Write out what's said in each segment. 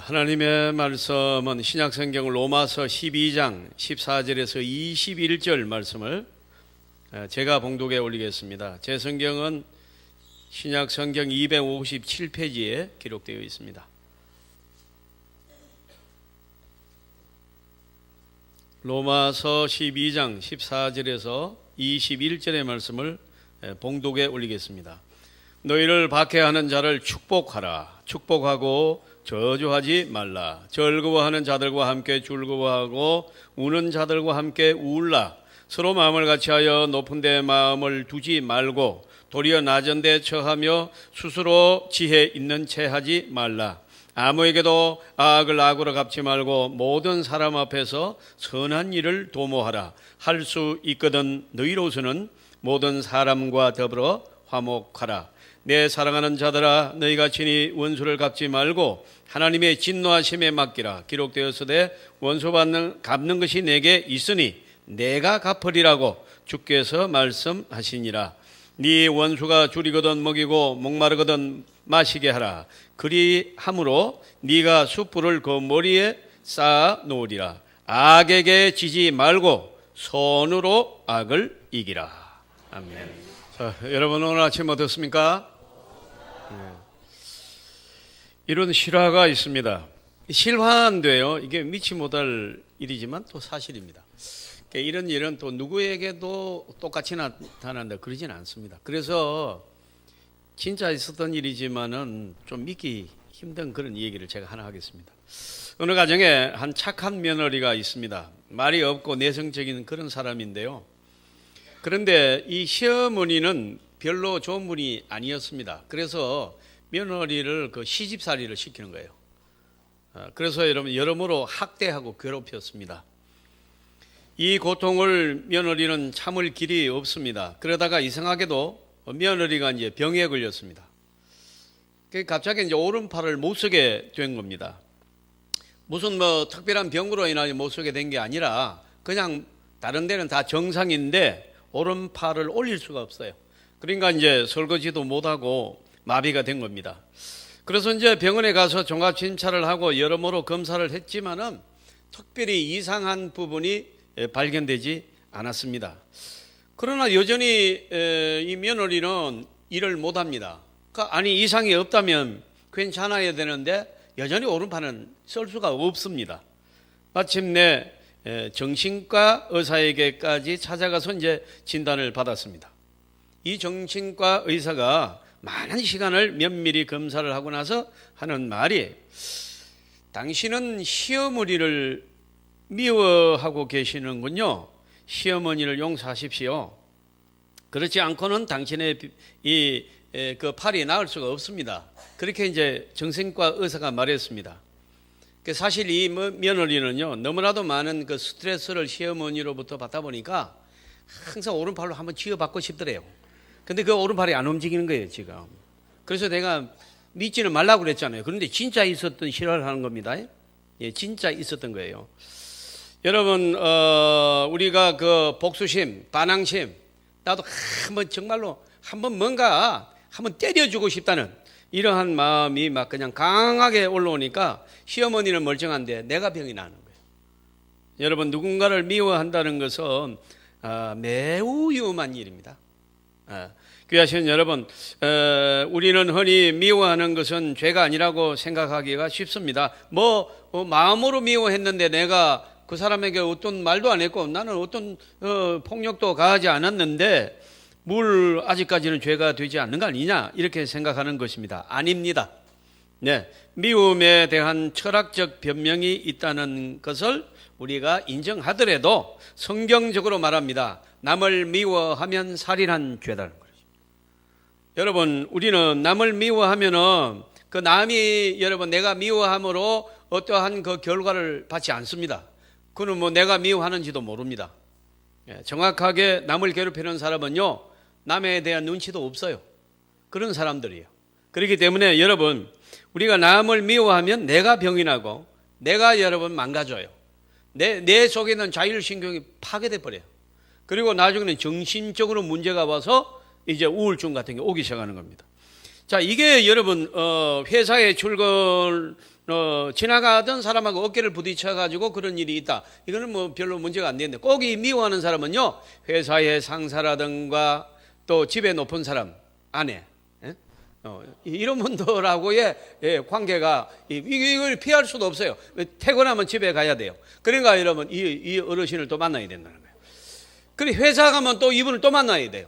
하나님의 말씀은 신약성경 로마서 12장 14절에서 21절 말씀을 제가 봉독에 올리겠습니다. 제 성경은 신약성경 257페이지에 기록되어 있습니다. 로마서 12장 14절에서 21절의 말씀을 봉독에 올리겠습니다. 너희를 박해하는 자를 축복하라. 축복하고 저주하지 말라. 즐거워하는 자들과 함께 즐거워하고 우는 자들과 함께 울라. 서로 마음을 같이하여 높은 데 마음을 두지 말고 도리어 낮은 데 처하며 스스로 지혜 있는 채 하지 말라. 아무에게도 악을 악으로 갚지 말고 모든 사람 앞에서 선한 일을 도모하라. 할 수 있거든 너희로서는 모든 사람과 더불어 화목하라. 내 사랑하는 자들아, 너희가 친히 원수를 갚지 말고 하나님의 진노하심에 맡기라. 기록되었으되 원수 갚는 것이 내게 있으니 내가 갚으리라고 주께서 말씀하시니라. 네 원수가 줄이거든 먹이고 목마르거든 마시게 하라. 그리함으로 네가 숯불을 그 머리에 쌓아 놓으리라. 악에게 지지 말고 손으로 악을 이기라. 아멘. 자, 여러분 오늘 아침 어떻습니까? 이런 실화가 있습니다. 실화인데요, 이게 미치 못할 일이지만 또 사실입니다. 이런 일은 또 누구에게도 똑같이 나타난다 그러진 않습니다. 그래서 진짜 있었던 일이지만은 좀 믿기 힘든 그런 얘기를 제가 하나 하겠습니다. 어느 가정에 한 착한 며느리가 있습니다. 말이 없고 내성적인 그런 사람인데요. 그런데 이 시어머니는 별로 좋은 분이 아니었습니다. 그래서 며느리를 시집살이를 시키는 거예요. 그래서 여러모로 학대하고 괴롭혔습니다. 이 고통을 며느리는 참을 길이 없습니다. 그러다가 이상하게도 며느리가 이제 병에 걸렸습니다. 갑자기 이제 오른팔을 못 쓰게 된 겁니다. 무슨 특별한 병으로 인하여 못 쓰게 된 게 아니라 그냥 다른 데는 다 정상인데 오른팔을 올릴 수가 없어요. 그러니까 이제 설거지도 못하고 마비가 된 겁니다. 그래서 이제 병원에 가서 종합진찰을 하고 여러모로 검사를 했지만은 특별히 이상한 부분이 발견되지 않았습니다. 그러나 여전히 이 며느리는 일을 못합니다. 아니 이상이 없다면 괜찮아야 되는데 여전히 오른팔은 쓸 수가 없습니다. 마침내 정신과 의사에게까지 찾아가서 이제 진단을 받았습니다. 이 정신과 의사가 많은 시간을 면밀히 검사를 하고 나서 하는 말이, 당신은 시어머니를 미워하고 계시는군요. 시어머니를 용서하십시오. 그렇지 않고는 당신의 그 팔이 나을 수가 없습니다. 그렇게 이제 정신과 의사가 말했습니다. 사실 이 며느리는요, 너무나도 많은 그 스트레스를 시어머니로부터 받다 보니까 항상 오른팔로 한번 쥐어받고 싶더래요. 근데 그 오른팔이 안 움직이는 거예요, 지금. 그래서 내가 믿지는 말라고 그랬잖아요. 그런데 진짜 있었던 실화를 하는 겁니다. 예, 진짜 있었던 거예요. 여러분, 우리가 그 복수심, 반항심, 나도 한번 정말로 한번 뭔가 한번 때려주고 싶다는 이러한 마음이 막 그냥 강하게 올라오니까 시어머니는 멀쩡한데 내가 병이 나는 거예요. 여러분, 누군가를 미워한다는 것은 매우 위험한 일입니다. 귀하신 여러분, 우리는 흔히 미워하는 것은 죄가 아니라고 생각하기가 쉽습니다. 마음으로 미워했는데 내가 그 사람에게 어떤 말도 안 했고 나는 어떤 폭력도 가하지 않았는데 뭘 아직까지는 죄가 되지 않는 거 아니냐, 이렇게 생각하는 것입니다. 아닙니다. 네, 미움에 대한 철학적 변명이 있다는 것을 우리가 인정하더라도 성경적으로 말합니다. 남을 미워하면 살인한 죄다는 거죠. 여러분, 우리는 남을 미워하면은 그 남이 내가 미워함으로 어떠한 그 결과를 받지 않습니다. 그는 내가 미워하는지도 모릅니다. 정확하게 남을 괴롭히는 사람은요, 남에 대한 눈치도 없어요. 그런 사람들이에요. 그렇기 때문에 여러분, 우리가 남을 미워하면 내가 병이 나고 내가 여러분 망가져요. 내 속에 있는 자율신경이 파괴돼 버려요. 그리고 나중에는 정신적으로 문제가 와서 이제 우울증 같은 게 오기 시작하는 겁니다. 자, 이게 여러분 회사에 출근 지나가던 사람하고 어깨를 부딪혀 가지고 그런 일이 있다. 이거는 뭐 별로 문제가 안 되는데, 꼭 이 미워하는 사람은요, 회사의 상사라든가 또 집에 높은 사람, 아내, 이런 분들하고의 관계가 이걸 피할 수도 없어요. 퇴근하면 집에 가야 돼요. 그러니까 여러분 이 어르신을 또 만나야 된다는 거예요. 그리고 회사 가면 또 이분을 또 만나야 돼요.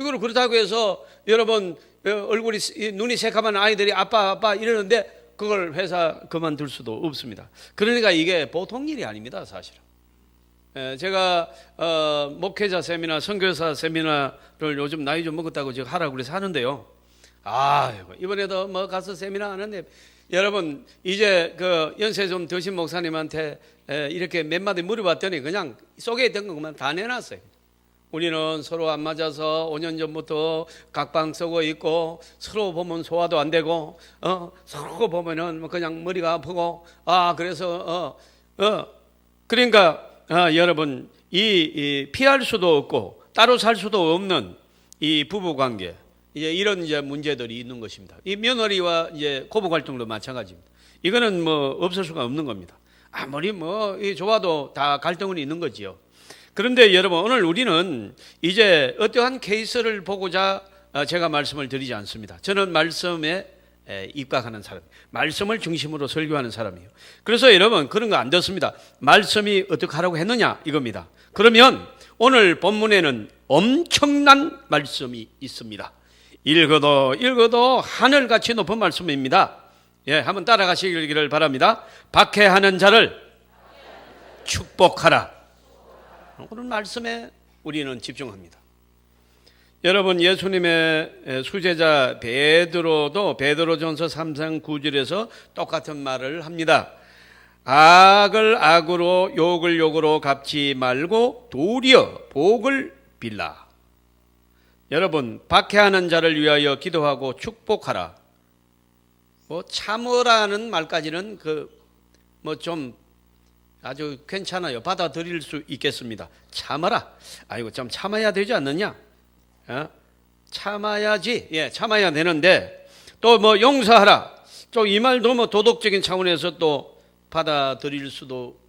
이걸 그렇다고 해서 여러분 얼굴이 눈이 새까만 아이들이 아빠 이러는데 그걸 회사 그만둘 수도 없습니다. 그러니까 이게 보통 일이 아닙니다, 사실은. 제가 목회자 세미나, 선교사 세미나를 요즘 나이 좀 먹었다고 지금 하라고 그래서 하는데요. 이번에도 뭐 가서 세미나 하는데, 여러분 이제 그 연세 좀 드신 목사님한테 이렇게 몇 마디 물어봤더니 그냥 속에 있던 것만 다 내놨어요. 우리는 서로 안 맞아서 5년 전부터 각방 쓰고 있고, 서로 보면 소화도 안 되고, 서로 보면은 그냥 머리가 아프고, 그래서 그러니까 여러분 이 피할 수도 없고 따로 살 수도 없는 이 부부 관계, 이제 이런 이제 문제들이 있는 것입니다. 이 며느리와 이제 고부 갈등도 마찬가지입니다. 이거는 뭐 없을 수가 없는 겁니다. 아무리 뭐 좋아도 다 갈등은 있는 거지요. 그런데 여러분, 오늘 우리는 이제 어떠한 케이스를 보고자 제가 말씀을 드리지 않습니다. 저는 말씀에 입각하는 사람, 말씀을 중심으로 설교하는 사람이에요. 그래서 여러분 그런 거 안 듣습니다. 말씀이 어떻게 하라고 했느냐 이겁니다. 그러면 오늘 본문에는 엄청난 말씀이 있습니다. 읽어도 하늘같이 높은 말씀입니다. 한번 따라가시기를 바랍니다. 박해하는 자를 축복하라. 오늘 말씀에 우리는 집중합니다. 여러분, 예수님의 수제자 베드로도 베드로전서 3장 9절에서 똑같은 말을 합니다. 악을 악으로 욕을 욕으로 갚지 말고 도리어 복을 빌라. 여러분, 박해하는 자를 위하여 기도하고 축복하라. 참으라는 말까지는 좀 아주 괜찮아요. 받아들일 수 있겠습니다. 참아라. 좀 참아야 되지 않느냐? 참아야지. 참아야 되는데, 또 용서하라. 이 말도 도덕적인 차원에서 또 받아들일 수도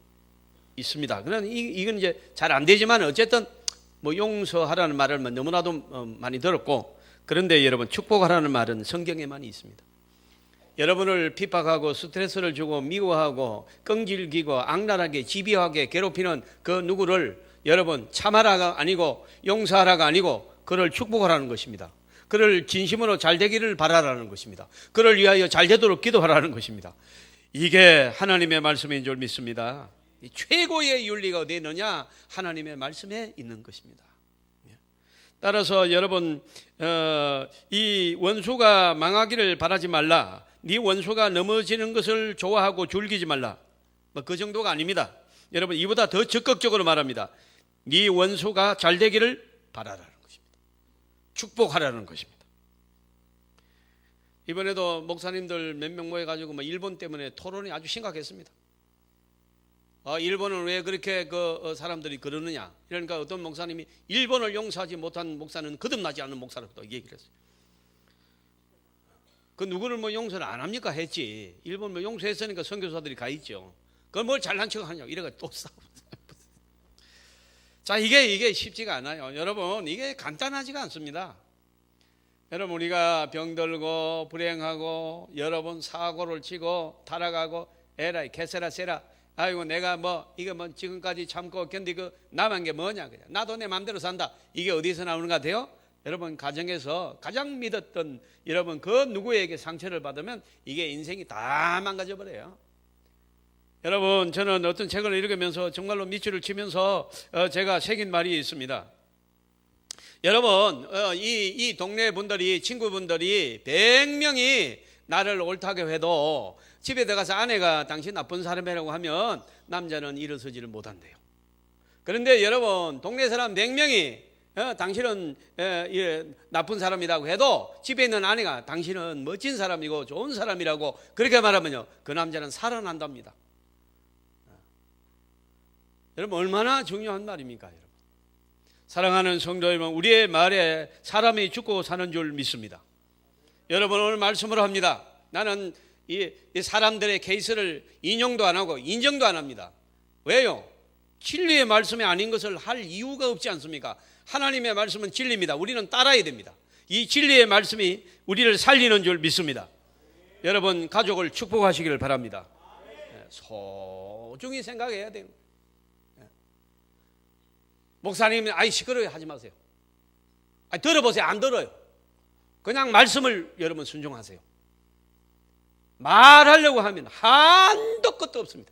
있습니다. 그러나 이건 이제 잘 안 되지만 어쨌든 용서하라는 말을 너무나도 많이 들었고, 그런데 여러분, 축복하라는 말은 성경에만 있습니다. 여러분을 핍박하고 스트레스를 주고 미워하고 끈질기고 악랄하게 집요하게 괴롭히는 그 누구를 여러분 참아라가 아니고 용서하라가 아니고 그를 축복하라는 것입니다. 그를 진심으로 잘 되기를 바라라는 것입니다. 그를 위하여 잘 되도록 기도하라는 것입니다. 이게 하나님의 말씀인 줄 믿습니다. 최고의 윤리가 어디에 있느냐? 하나님의 말씀에 있는 것입니다. 따라서 여러분, 이 원수가 망하기를 바라지 말라. 네 원수가 넘어지는 것을 좋아하고 즐기지 말라. 그 정도가 아닙니다. 여러분, 이보다 더 적극적으로 말합니다. 네 원수가 잘 되기를 바라라는 것입니다. 축복하라는 것입니다. 이번에도 목사님들 몇 명 모여가지고 일본 때문에 토론이 아주 심각했습니다. 일본은 왜 그렇게 사람들이 그러느냐. 그러니까 어떤 목사님이 일본을 용서하지 못한 목사는 거듭나지 않는 목사라고 또 얘기를 했어요. 그 누구를 용서를 안 합니까? 했지. 일본 용서했으니까 선교사들이 가 있죠. 그걸 뭘 잘난 척 하냐고 이래가 또 싸우고. 자, 이게 쉽지가 않아요. 여러분, 이게 간단하지가 않습니다. 여러분, 우리가 병들고 불행하고 여러 번 사고를 치고 타락하고 에라이 개세라 세라, 아이고 내가 이거 지금까지 참고 견디고 남은 게 뭐냐, 그냥 나도 내 마음대로 산다. 이게 어디서 나오는 것 같아요? 여러분, 가정에서 가장 믿었던 여러분 그 누구에게 상처를 받으면 이게 인생이 다 망가져 버려요. 여러분, 저는 어떤 책을 읽으면서 정말로 밑줄을 치면서 제가 새긴 말이 있습니다. 여러분, 이 동네 분들이, 친구분들이 100명이 나를 옳다고 해도 집에 들어가서 아내가 당신 나쁜 사람이라고 하면 남자는 일어서지를 못한대요. 그런데 여러분, 동네 사람 100명이 당신은 나쁜 사람이라고 해도 집에 있는 아내가 당신은 멋진 사람이고 좋은 사람이라고 그렇게 말하면요, 그 남자는 살아난답니다. 여러분, 얼마나 중요한 말입니까? 여러분, 사랑하는 성도 여러분, 우리의 말에 사람이 죽고 사는 줄 믿습니다. 여러분, 오늘 말씀으로 합니다. 나는 이 사람들의 케이스를 인용도 안 하고 인정도 안 합니다. 왜요? 진리의 말씀이 아닌 것을 할 이유가 없지 않습니까? 하나님의 말씀은 진리입니다. 우리는 따라야 됩니다. 이 진리의 말씀이 우리를 살리는 줄 믿습니다. 여러분 가족을 축복하시기를 바랍니다. 소중히 생각해야 돼요. 목사님이 아이 시끄러워요 하지 마세요. 들어보세요. 안 들어요. 그냥 말씀을 여러분 순종하세요. 말하려고 하면 한도 끝도 없습니다.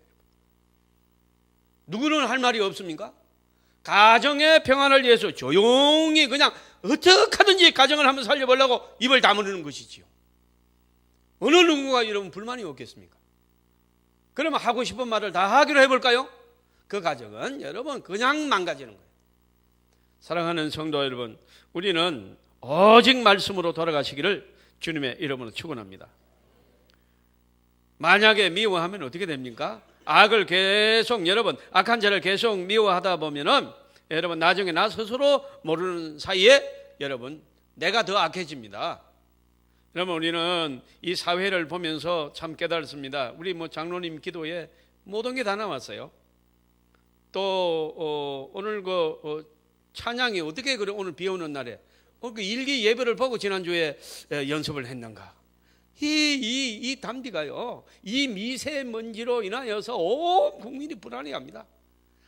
누구는 할 말이 없습니까? 가정의 평안을 위해서 조용히 그냥 어떻게 하든지 가정을 한번 살려보려고 입을 다무는 것이지요. 어느 누군가 여러분 불만이 없겠습니까? 그러면 하고 싶은 말을 다 하기로 해볼까요? 그 가정은 여러분 그냥 망가지는 거예요. 사랑하는 성도 여러분, 우리는 오직 말씀으로 돌아가시기를 주님의 이름으로 축원합니다. 만약에 미워하면 어떻게 됩니까? 악을 계속 여러분 악한 자를 계속 미워하다 보면은 여러분 나중에 나 스스로 모르는 사이에 여러분 내가 더 악해집니다. 여러분 우리는 이 사회를 보면서 참 깨달습니다. 우리 장로님 기도에 모든 게 다 나왔어요. 또 오늘 찬양이 어떻게 그래 오늘 비 오는 날에 그 일기 예배를 보고 지난주에 연습을 했는가? 이 담비가요, 이 미세먼지로 인하여서 온 국민이 불안해합니다.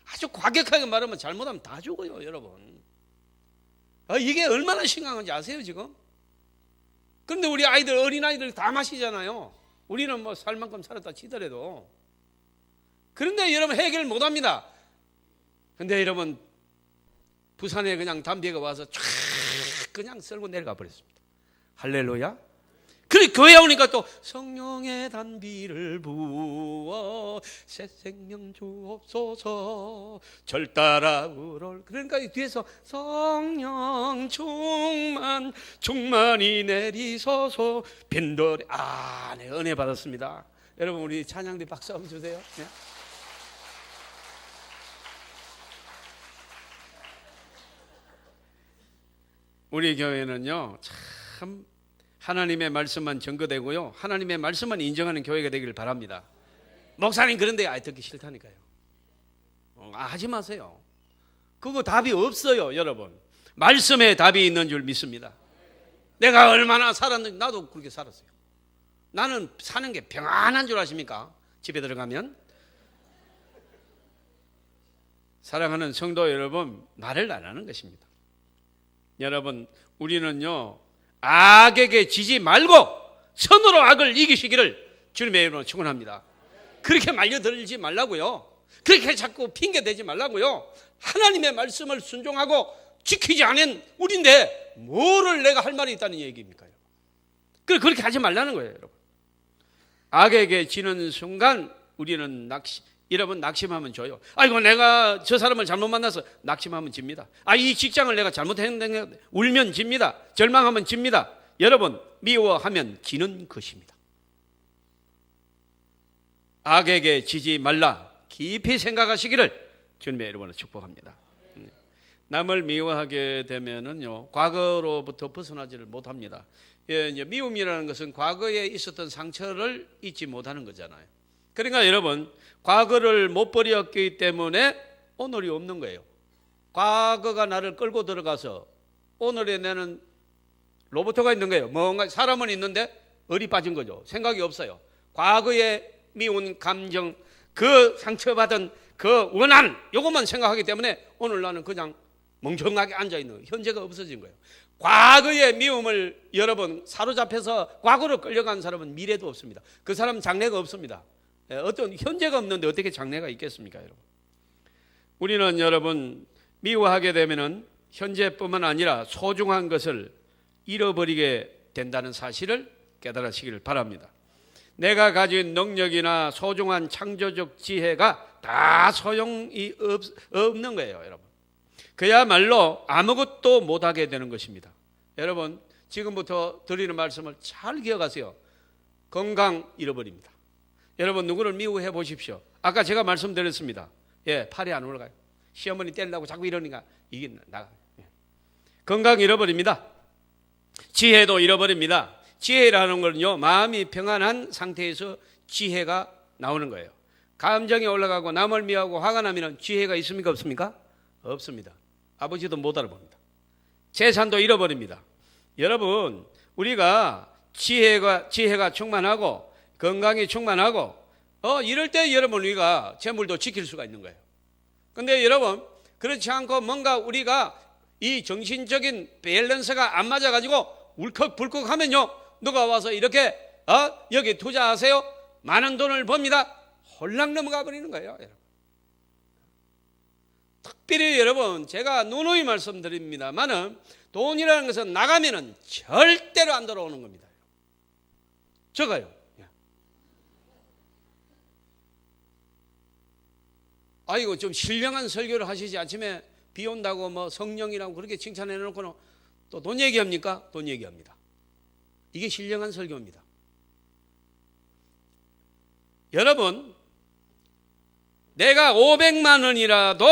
아주 과격하게 말하면 잘못하면 다 죽어요, 여러분. 이게 얼마나 심각한지 아세요, 지금? 그런데 우리 아이들, 어린아이들 다 마시잖아요. 우리는 뭐 살 만큼 살았다 치더라도. 그런데 여러분 해결 못 합니다. 근데 여러분, 부산에 그냥 담비가 와서 쫙 그냥 쓸고 내려가 버렸습니다. 할렐루야. 그래 교회 오니까 또 성령의 단비를 부어 새 생명 주옵소서 절따라 우럴. 그러니까 뒤에서 성령 충만이 내리소서 빈돌이 네, 은혜 받았습니다. 여러분 우리 찬양대 박수 한번 주세요. 네. 우리 교회는요 참 하나님의 말씀만 증거되고요 하나님의 말씀만 인정하는 교회가 되기를 바랍니다. 목사님 그런데 듣기 싫다니까요. 하지 마세요. 그거 답이 없어요. 여러분 말씀에 답이 있는 줄 믿습니다. 내가 얼마나 살았는지 나도 그렇게 살았어요. 나는 사는 게 평안한 줄 아십니까? 집에 들어가면. 사랑하는 성도 여러분, 말을 안 하는 것입니다. 여러분 우리는요 악에게 지지 말고 선으로 악을 이기시기를 주님의 이름으로 축원합니다. 그렇게 말려들지 말라고요. 그렇게 자꾸 핑계대지 말라고요. 하나님의 말씀을 순종하고 지키지 않은 우리인데 뭐를 내가 할 말이 있다는 얘기입니까? 그렇게 하지 말라는 거예요. 여러분 악에게 지는 순간 우리는 여러분 낙심하면 져요. 이거 내가 저 사람을 잘못 만나서 낙심하면 집니다. 이 직장을 내가 잘못했는데 울면 집니다. 절망하면 집니다. 여러분 미워하면 지는 것입니다. 악에게 지지 말라 깊이 생각하시기를 주님의 이름으로 축복합니다. 남을 미워하게 되면은요 과거로부터 벗어나지를 못합니다. 이제 미움이라는 것은 과거에 있었던 상처를 잊지 못하는 거잖아요. 그러니까 여러분 과거를 못 버렸기 때문에 오늘이 없는 거예요. 과거가 나를 끌고 들어가서 오늘의 나는 로봇가 있는 거예요. 뭔가 사람은 있는데 얼이 빠진 거죠. 생각이 없어요. 과거의 미운 감정, 그 상처받은 그 원한 이것만 생각하기 때문에 오늘 나는 그냥 멍청하게 앉아있는 거예요. 현재가 없어진 거예요. 과거의 미움을 여러분 사로잡혀서 과거로 끌려간 사람은 미래도 없습니다. 그 사람은 장래가 없습니다. 어떤 현재가 없는데 어떻게 장래가 있겠습니까, 여러분? 우리는 여러분 미워하게 되면은 현재뿐만 아니라 소중한 것을 잃어버리게 된다는 사실을 깨달으시기를 바랍니다. 내가 가진 능력이나 소중한 창조적 지혜가 다 소용이 없는 거예요, 여러분. 그야말로 아무것도 못하게 되는 것입니다. 여러분 지금부터 드리는 말씀을 잘 기억하세요. 건강 잃어버립니다. 여러분 누구를 미워해 보십시오. 아까 제가 말씀드렸습니다. 팔이 안 올라가요. 시어머니 때리려고 자꾸 이러니까 이게 나가요. 건강 잃어버립니다. 지혜도 잃어버립니다. 지혜라는 거는요, 마음이 평안한 상태에서 지혜가 나오는 거예요. 감정이 올라가고 남을 미워하고 화가 나면 지혜가 있습니까? 없습니까? 없습니다. 아버지도 못 알아봅니다. 재산도 잃어버립니다. 여러분, 우리가 지혜가 충만하고 건강이 충만하고 이럴 때 여러분 우리가 재물도 지킬 수가 있는 거예요. 근데 여러분 그렇지 않고 뭔가 우리가 이 정신적인 밸런스가 안 맞아가지고 울컥불컥 하면요, 누가 와서 이렇게 여기 투자하세요, 많은 돈을 법니다, 홀랑 넘어가 버리는 거예요. 여러분. 특별히 여러분 제가 누누이 말씀드립니다만은 돈이라는 것은 나가면은 절대로 안 돌아오는 겁니다. 적어요. 아이고 좀 신령한 설교를 하시지, 아침에 비 온다고 뭐 성령이라고 그렇게 칭찬해 놓고는 또 돈 얘기합니까? 돈 얘기합니다. 이게 신령한 설교입니다. 여러분, 내가 500만 원이라도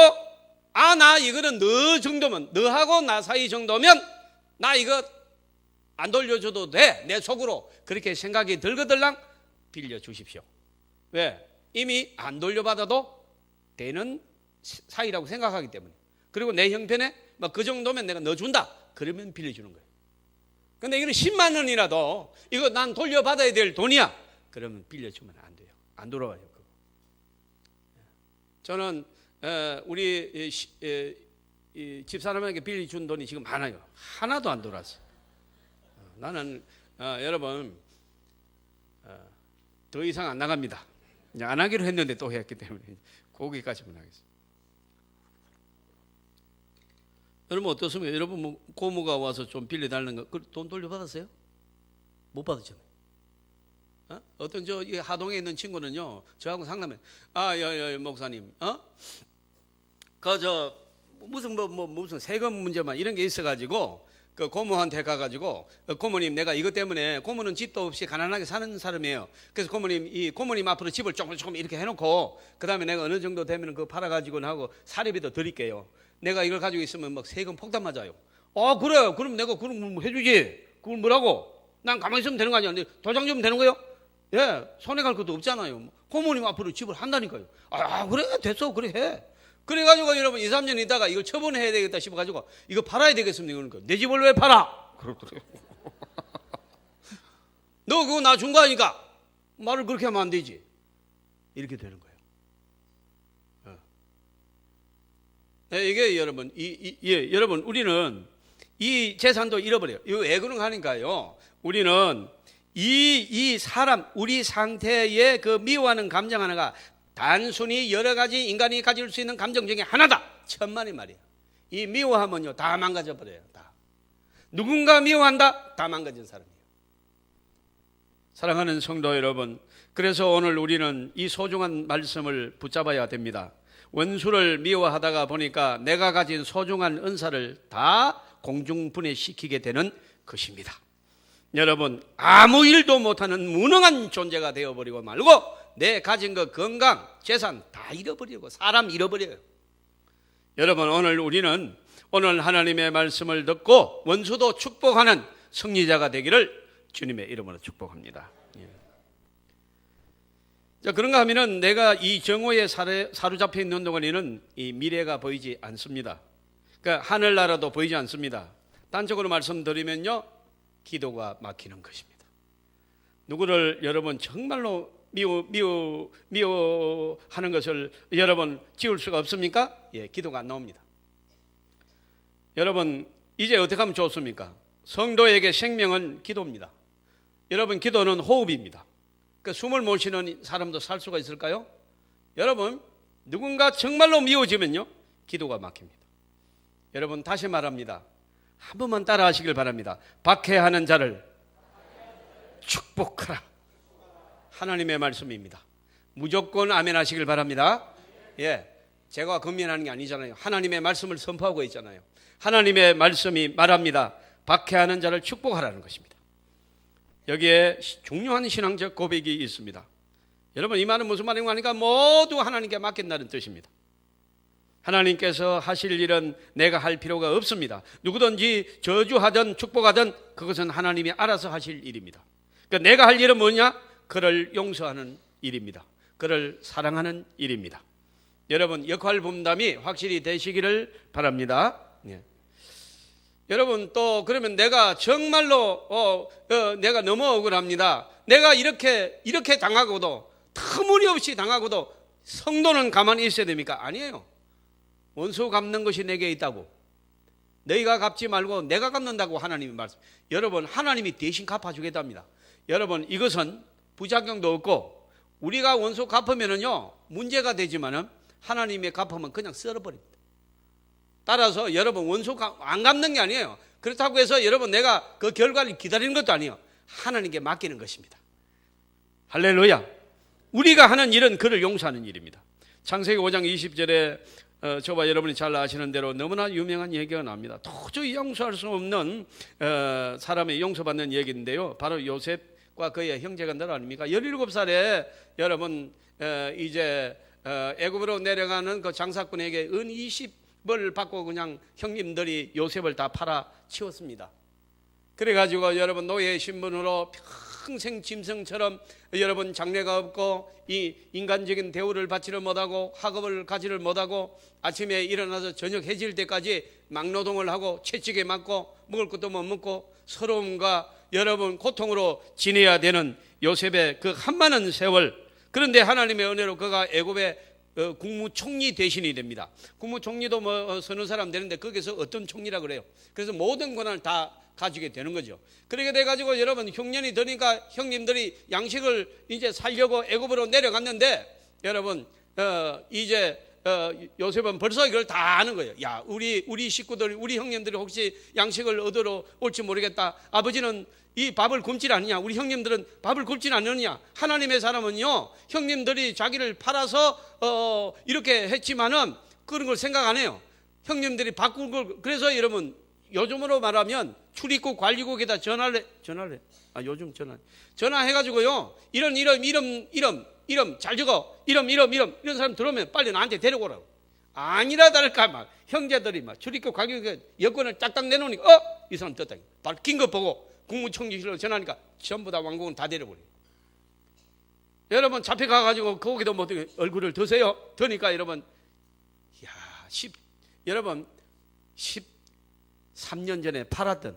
나 이거는 너 정도면, 너하고 나 사이 정도면 나 이거 안 돌려줘도 돼, 내 속으로 그렇게 생각이 들거들랑 빌려주십시오. 왜? 이미 안 돌려받아도 되는 사이라고 생각하기 때문에. 그리고 내 형편에 그 정도면 내가 넣어준다 그러면 빌려주는 거예요. 근데 이거는 10만 원이라도 이거 난 돌려받아야 될 돈이야 그러면 빌려주면 안 돼요. 안 돌아와요. 그거. 저는 우리 집사람에게 빌려준 돈이 지금 많아요. 하나도 안 돌아왔어요. 나는 여러분 더 이상 안 나갑니다. 안 하기로 했는데 또 했기 때문에 거기까지만 하겠습니다. 여러분 어떻습니까? 여러분 뭐 고모가 와서 좀 빌려달라는 거 돈 돌려받았어요? 못 받았잖아요. 어떤 저 하동에 있는 친구는요, 저하고 상담해. 목사님, 무슨 세금 문제만 이런 게 있어가지고 그 고모한테 가가지고 고모님 내가 이것 때문에, 고모는 집도 없이 가난하게 사는 사람이에요. 그래서 고모님 앞으로 집을 조금 이렇게 해놓고 그 다음에 내가 어느 정도 되면 그거 팔아가지고 하고 사례비도 드릴게요. 내가 이걸 가지고 있으면 막 세금 폭탄 맞아요. 그래요. 그럼 내가 그럼 해주지. 그걸 뭐라고? 난 가만히 있으면 되는 거 아니야. 도장 주면 되는 거예요? 예, 손해 갈 것도 없잖아요. 고모님 앞으로 집을 한다니까요. 그래 됐어, 그래 해. 그래가지고 여러분 2, 3년 있다가 이걸 처분해야 되겠다 싶어가지고 이거 팔아야 되겠습니다. 그러니까 내 집을 왜 팔아? 그러더래요. 너 그거 나 준 거 아니까 말을 그렇게 하면 안 되지. 이렇게 되는 거예요. 이게 여러분, 여러분 우리는 이 재산도 잃어버려요. 이거 왜 그런가 하니까요. 우리는 이 사람, 우리 상태의 그 미워하는 감정 하나가 단순히 여러 가지 인간이 가질 수 있는 감정 중에 하나다. 천만의 말이에요. 이 미워하면요 다 망가져 버려요. 다. 누군가 미워한다, 다 망가진 사람이에요. 사랑하는 성도 여러분, 그래서 오늘 우리는 이 소중한 말씀을 붙잡아야 됩니다. 원수를 미워하다가 보니까 내가 가진 소중한 은사를 다 공중분해시키게 되는 것입니다. 여러분, 아무 일도 못하는 무능한 존재가 되어버리고 말고 내 가진 것, 건강, 재산 다 잃어버리고 사람 잃어버려요. 여러분, 오늘 하나님의 말씀을 듣고 원수도 축복하는 승리자가 되기를 주님의 이름으로 축복합니다. 자, 그런가 하면은 내가 이 정오에 사로잡혀 있는 동안에는 이 미래가 보이지 않습니다. 그러니까 하늘나라도 보이지 않습니다. 단적으로 말씀드리면요, 기도가 막히는 것입니다. 누구를 여러분 정말로 미워하는 것을 여러분 지울 수가 없습니까? 기도가 안 나옵니다. 여러분 이제 어떻게 하면 좋습니까? 성도에게 생명은 기도입니다. 여러분 기도는 호흡입니다. 그 숨을 못 쉬는 사람도 살 수가 있을까요? 여러분 누군가 정말로 미워지면요 기도가 막힙니다. 여러분 다시 말합니다. 한 번만 따라 하시길 바랍니다. 박해하는 자를 축복하라. 하나님의 말씀입니다. 무조건 아멘 하시길 바랍니다. 제가 건면하는 게 아니잖아요. 하나님의 말씀을 선포하고 있잖아요. 하나님의 말씀이 말합니다. 박해하는 자를 축복하라는 것입니다. 여기에 중요한 신앙적 고백이 있습니다. 여러분 이 말은 무슨 말인가 하니까 모두 하나님께 맡긴다는 뜻입니다. 하나님께서 하실 일은 내가 할 필요가 없습니다. 누구든지 저주하든 축복하든 그것은 하나님이 알아서 하실 일입니다. 그러니까 내가 할 일은 뭐냐? 그를 용서하는 일입니다. 그를 사랑하는 일입니다. 여러분, 역할 분담이 확실히 되시기를 바랍니다. 예. 여러분, 또 그러면 내가 정말로 내가 너무 억울합니다. 내가 이렇게 당하고도, 터무니없이 당하고도 성도는 가만히 있어야 됩니까? 아니에요. 원수 갚는 것이 내게 있다고. 너희가 갚지 말고 내가 갚는다고 하나님이 말씀. 여러분, 하나님이 대신 갚아주겠답니다. 여러분, 이것은 부작용도 없고, 우리가 원수 갚으면은요 문제가 되지만은 하나님의 갚으면 그냥 썰어버립니다. 따라서 여러분, 원수 안 갚는 게 아니에요. 그렇다고 해서 여러분 내가 그 결과를 기다리는 것도 아니에요. 하나님께 맡기는 것입니다. 할렐루야. 우리가 하는 일은 그를 용서하는 일입니다. 창세기 5장 20절에 저와 여러분이 잘 아시는 대로 너무나 유명한 얘기가 납니다. 도저히 용서할 수 없는 사람의 용서받는 얘기인데요, 바로 요셉과 그의 형제간들 아닙니까? 17살에 여러분 이제 애굽으로 내려가는 그 장사꾼에게 은 20을 받고 그냥 형님들이 요셉을 다 팔아치웠습니다. 그래가지고 여러분 노예 신분으로 평생 짐승처럼 여러분 장래가 없고 이 인간적인 대우를 받지를 못하고 학업을 가지를 못하고 아침에 일어나서 저녁 해질 때까지 막노동을 하고 채찍에 맞고 먹을 것도 못 먹고 서러움과 여러분 고통으로 지내야 되는 요셉의 그 한많은 세월. 그런데 하나님의 은혜로 그가 애굽의 국무총리 대신이 됩니다. 국무총리도 뭐 서너 사람 되는데 거기서 어떤 총리라 그래요. 그래서 모든 권한을 다 가지게 되는 거죠. 그렇게 돼가지고 여러분 흉년이 드니까 형님들이 양식을 이제 살려고 애굽으로 내려갔는데 여러분 이제 요셉은 벌써 이걸 다 아는 거예요. 야, 우리 식구들, 우리 형님들이 혹시 양식을 얻으러 올지 모르겠다. 아버지는 이 밥을 굶질 않느냐? 우리 형님들은 밥을 굶질 않느냐? 하나님의 사람은요, 형님들이 자기를 팔아서 이렇게 했지만은 그런 걸 생각 안 해요. 형님들이 바꾼 걸. 그래서 여러분 요즘으로 말하면 출입국 관리국에다 전화를 요즘 전화해가지고요, 이름 잘 적어. 이런 사람 들어오면 빨리 나한테 데리고 오라고. 아니라 다를까 막 형제들이 막 출입국 관리국에 여권을 딱딱 내놓으니까 이 사람 떴다. 바뀐 거 보고 국무총리실로 전화하니까 전부 다 왕국은 다 데려버려요. 여러분 잡혀가가지고 거기도 뭐 얼굴을 드세요. 드니까 여러분 여러분 13년 전에 팔았던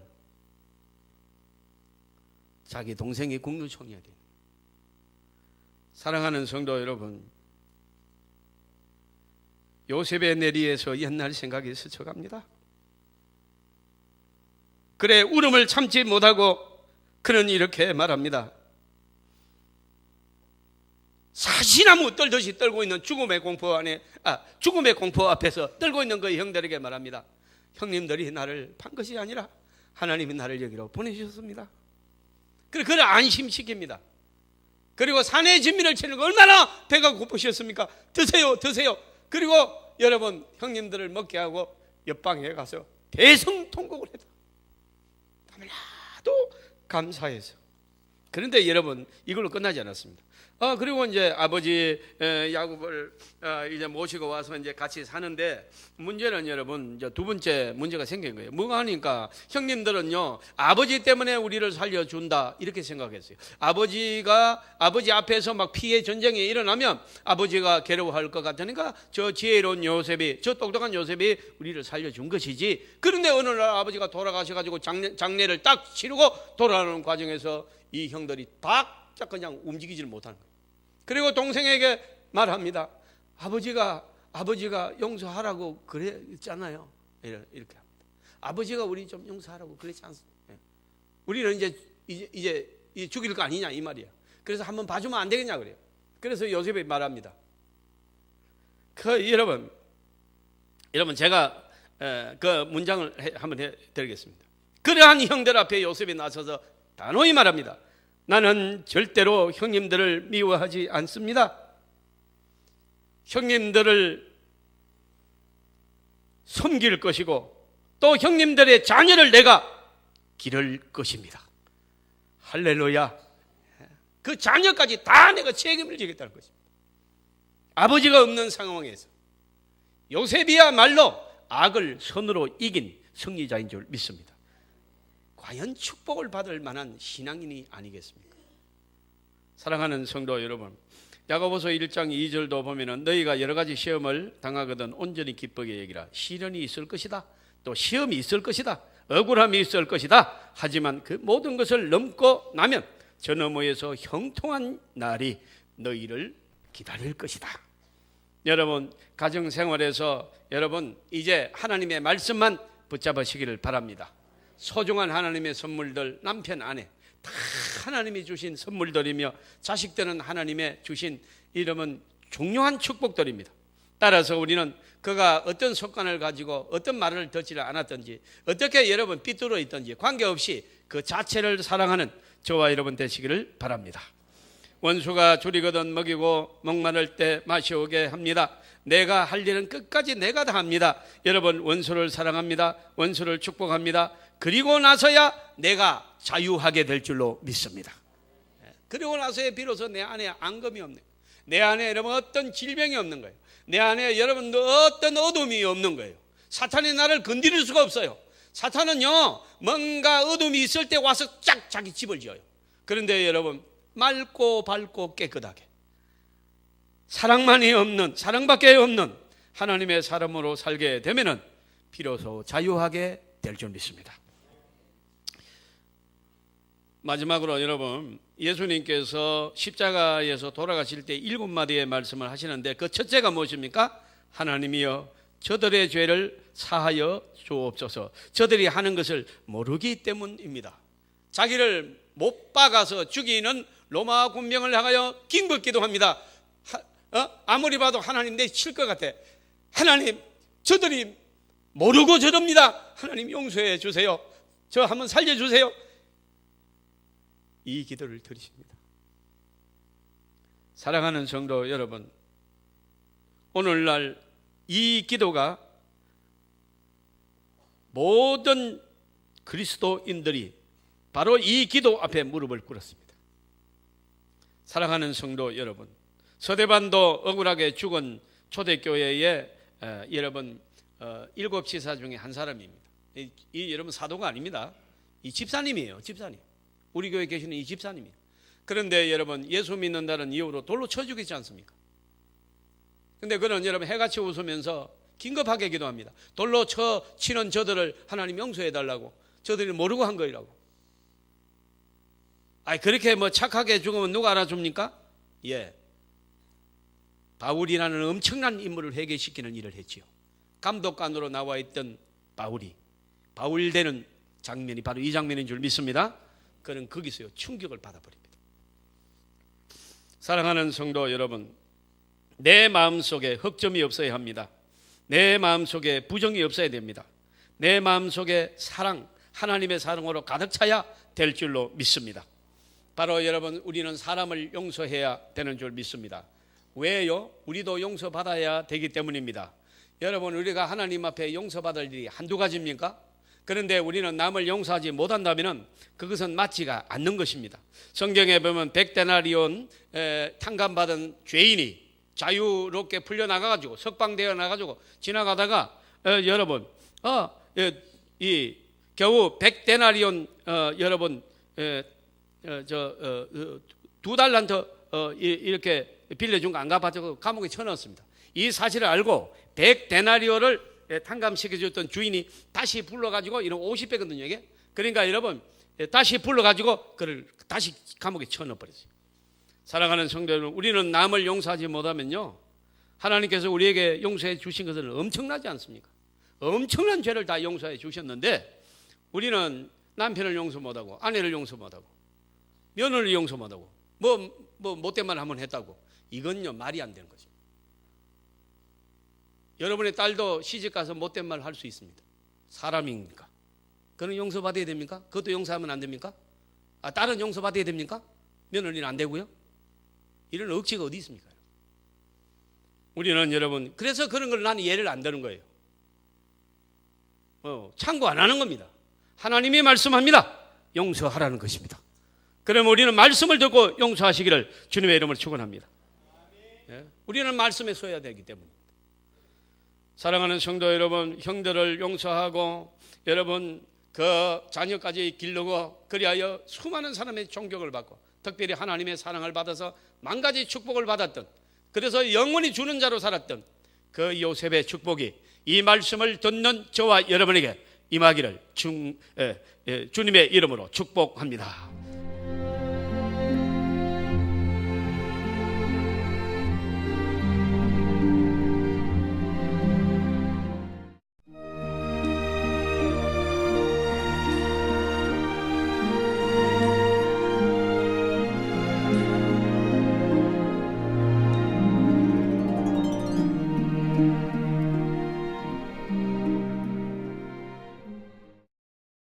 자기 동생이 국무총리가 돼요. 사랑하는 성도 여러분, 요셉의 내리에서 옛날 생각이 스쳐갑니다. 그래, 울음을 참지 못하고 그는 이렇게 말합니다. 사시나무 떨듯이 떨고 있는 죽음의 공포 앞에서 떨고 있는 그 형들에게 말합니다. 형님들이 나를 판 것이 아니라 하나님이 나를 여기로 보내주셨습니다. 그래, 그를 안심시킵니다. 그리고 산의 진미를 치는 거 얼마나 배가 고프셨습니까? 드세요. 그리고 여러분 형님들을 먹게 하고 옆방에 가서 대성통곡을 했다. 너무나도 감사해서. 그런데 여러분 이걸로 끝나지 않았습니다. 그리고 이제 아버지 야곱을 이제 모시고 와서 이제 같이 사는데 문제는 여러분 이제 두 번째 문제가 생긴 거예요. 뭐가 하니까 형님들은요, 아버지 때문에 우리를 살려준다 이렇게 생각했어요. 아버지 앞에서 막 피해 전쟁이 일어나면 아버지가 괴로워할 것 같으니까 저 지혜로운 요셉이, 저 똑똑한 요셉이 우리를 살려준 것이지. 그런데 어느 날 아버지가 돌아가셔가지고 장례를 딱 치르고 돌아오는 과정에서 이 형들이 바짝 그냥 움직이지를 못하는 거예요. 그리고 동생에게 말합니다. 아버지가 용서하라고 그랬잖아요. 이렇게 합니다. 아버지가 우리 좀 용서하라고 그랬지 않습니까? 우리는 이제 죽일 거 아니냐 이 말이야. 그래서 한번 봐주면 안 되겠냐 그래요. 그래서 요셉이 말합니다. 여러분 제가 그 문장을 한번 해드리겠습니다. 그러한 형들 앞에 요셉이 나서서 단호히 말합니다. 나는 절대로 형님들을 미워하지 않습니다. 형님들을 섬길 것이고 또 형님들의 자녀를 내가 기를 것입니다. 할렐루야. 그 자녀까지 다 내가 책임을 지겠다는 것입니다. 아버지가 없는 상황에서 요셉이야말로 악을 선으로 이긴 승리자인 줄 믿습니다. 과연 축복을 받을 만한 신앙인이 아니겠습니까? 사랑하는 성도 여러분, 야고보서 1장 2절도 보면은 너희가 여러 가지 시험을 당하거든 온전히 기쁘게 여기라. 시련이 있을 것이다. 또 시험이 있을 것이다. 억울함이 있을 것이다. 하지만 그 모든 것을 넘고 나면 저 너머에서 형통한 날이 너희를 기다릴 것이다. 여러분, 가정생활에서 여러분 이제 하나님의 말씀만 붙잡으시기를 바랍니다. 소중한 하나님의 선물들, 남편, 아내 다 하나님이 주신 선물들이며 자식들은 하나님의 주신 이름은 중요한 축복들입니다. 따라서 우리는 그가 어떤 습관을 가지고 어떤 말을 듣지 않았든지 어떻게 여러분 삐뚤어 있든지 관계없이 그 자체를 사랑하는 저와 여러분 되시기를 바랍니다. 원수가 줄이거든 먹이고 목마를 때 마시오게 합니다. 내가 할 일은 끝까지 내가 다 합니다. 여러분, 원수를 사랑합니다. 원수를 축복합니다. 그리고 나서야 내가 자유하게 될 줄로 믿습니다. 그리고 나서야 비로소 내 안에 앙금이 없는 거예요. 내 안에 여러분 어떤 질병이 없는 거예요. 내 안에 여러분 어떤 어둠이 없는 거예요. 사탄이 나를 건드릴 수가 없어요. 사탄은요, 뭔가 어둠이 있을 때 와서 쫙 자기 집을 지어요. 그런데 여러분, 맑고 밝고 깨끗하게 사랑만이 없는, 사랑밖에 없는 하나님의 사람으로 살게 되면은 비로소 자유하게 될 줄 믿습니다. 마지막으로 여러분, 예수님께서 십자가에서 돌아가실 때 7마디의 말씀을 하시는데 그 첫째가 무엇입니까? 하나님이여 저들의 죄를 사하여 주옵소서. 저들이 하는 것을 모르기 때문입니다. 자기를 못 박아서 죽이는 로마 군병을 향하여 긴급기도 합니다. 아무리 봐도 하나님 내 칠 것 같아. 하나님, 저들이 모르고 저럽니다. 하나님 용서해 주세요. 저 한번 살려주세요. 이 기도를 드리십니다. 사랑하는 성도 여러분, 오늘날 이 기도가 모든 그리스도인들이 바로 이 기도 앞에 무릎을 꿇었습니다. 사랑하는 성도 여러분, 서대반도 억울하게 죽은 초대교회의 여러분 7지사 중에 한 사람입니다. 이 여러분 사도가 아닙니다. 이 집사님이에요. 집사님. 우리 교회에 계시는 이 집사님이에요. 그런데 여러분 예수 믿는다는 이유로 돌로 쳐 죽이지 않습니까? 근데 그는 여러분 해같이 웃으면서 긴급하게 기도합니다. 돌로 치는 저들을 하나님 용서해 달라고. 저들이 모르고 한 거라고. 그렇게 뭐 착하게 죽으면 누가 알아줍니까? 예. 바울이라는 엄청난 인물을 회개시키는 일을 했지요. 감독관으로 나와 있던 바울 되는 장면이 바로 이 장면인 줄 믿습니다. 그는 거기서요 충격을 받아버립니다. 사랑하는 성도 여러분, 내 마음속에 흑점이 없어야 합니다. 내 마음속에 부정이 없어야 됩니다. 내 마음속에 사랑, 하나님의 사랑으로 가득 차야 될 줄로 믿습니다. 바로 여러분, 우리는 사람을 용서해야 되는 줄 믿습니다. 왜요? 우리도 용서받아야 되기 때문입니다. 여러분, 우리가 하나님 앞에 용서받을 일이 한두 가지입니까? 그런데 우리는 남을 용서하지 못한다면 그것은 맞지가 않는 것입니다. 성경에 보면 100데나리온 탕감받은 죄인이 자유롭게 풀려나가가지고 석방되어 나가지고 지나가다가 여러분 이 겨우 100데나리온 여러분 2달란트 이렇게 빌려준 거 안 갚아주고 감옥에 쳐넣었습니다. 이 사실을 알고 100데나리온을 탕감시켜줬던 주인이 다시 불러가지고 이런 50배거든요 이게. 그러니까 여러분 다시 불러가지고 그를 다시 감옥에 쳐넣어버렸어요. 사랑하는 성도 여러분, 우리는 남을 용서하지 못하면요 하나님께서 우리에게 용서해 주신 것은 엄청나지 않습니까? 엄청난 죄를 다 용서해 주셨는데 우리는 남편을 용서 못하고 아내를 용서 못하고 며느리를 용서 못하고 뭐 못된 말 한번 했다고, 이건요 말이 안 되는 거죠. 여러분의 딸도 시집가서 못된 말 할 수 있습니다. 사람입니까? 그는 용서받아야 됩니까? 그것도 용서하면 안 됩니까? 딸은 용서받아야 됩니까? 며느리는 안 되고요? 이런 억지가 어디 있습니까? 우리는 여러분 그래서 그런 걸 나는 예를 안 드는 거예요. 참고 안 하는 겁니다. 하나님이 말씀합니다. 용서하라는 것입니다. 그럼 우리는 말씀을 듣고 용서하시기를 주님의 이름으로 축원합니다. 우리는 말씀에 서야 되기 때문입니다. 사랑하는 성도 여러분, 형들을 용서하고 여러분 그 자녀까지 기르고 그리하여 수많은 사람의 존경을 받고 특별히 하나님의 사랑을 받아서 만가지 축복을 받았던, 그래서 영원히 주는 자로 살았던 그 요셉의 축복이 이 말씀을 듣는 저와 여러분에게 임하기를 주님의 이름으로 축복합니다.